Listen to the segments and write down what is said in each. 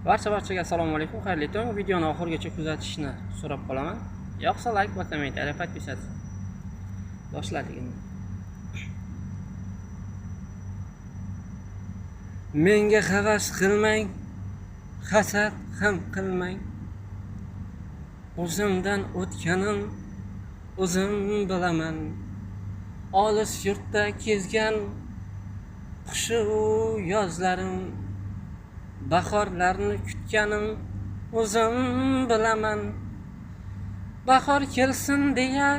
Barchaga assalomu alaykum, xayrli tong. Videoni oxirigacha kuzatishni so'rab qolaman. Yoqsa like va kommentariy подписаться. Boshladik endi. Menga havas qilmang, hasad ham qilmang. O'zimdan o'tganim o'zim bilaman. Olis yurtda kezgan qushu yozlarim, bahorlarni kutganim o'zim bilaman. Bahor kelsin deya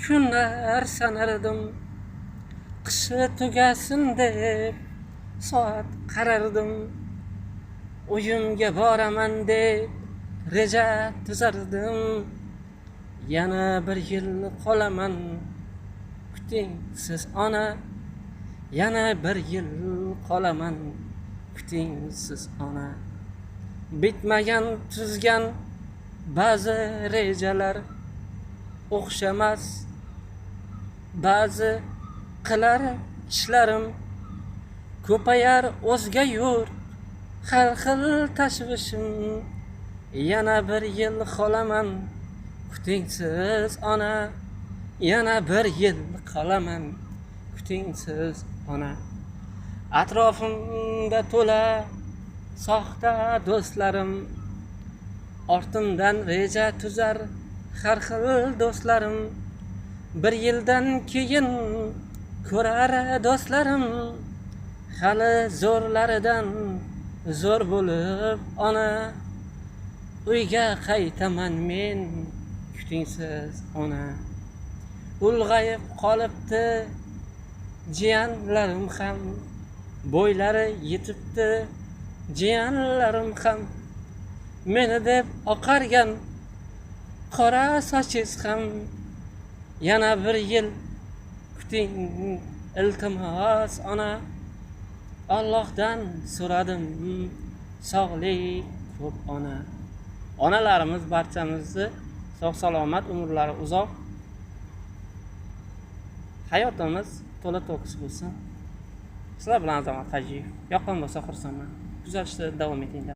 kunlar sanardim, qishi tugasin deb soat qarardim. Uyimga boraman deb reja tuzardim. Yana bir yil qolaman, kuting siz ona. Yana bir yil qolaman, kuting siz ona. Bitmagan tuzgan ba'zi rejalar, o'xshamas ba'zi qilar ishlarim. Ko'payar o'zga yurt, har xil tashvishim. Yana bir yil qolaman, kuting siz ona. Yana bir yil qolaman, kuting siz ona. Atrofimda to'la soxta do'stlarim, ortimdan reja tuzar har xil do'stlarim. Bir yildan keyin ko'rar do'stlarim, hali zo'rlaridan zo'r bo'lib ona. Uyga qaytaman men, kuting siz ona. Ulg'ayib qolibdi jiyanlarim ham, bo'ylari yetibdi jiyanlarim ham. Meni deb oqargan qora sochingiz ham. Yana bir yil kuting iltimos ona. Allohdan so'radim sog'lik ko'p ona. Onalarimiz barchamizni sog' salomat, umrlari uzoq, hayotimiz to'la to'kis bo'lsin. Sizlar bilan Azamat Hajiyev. Yoqqan bo'lsa xursandman. Kuzatishda davom etinglar.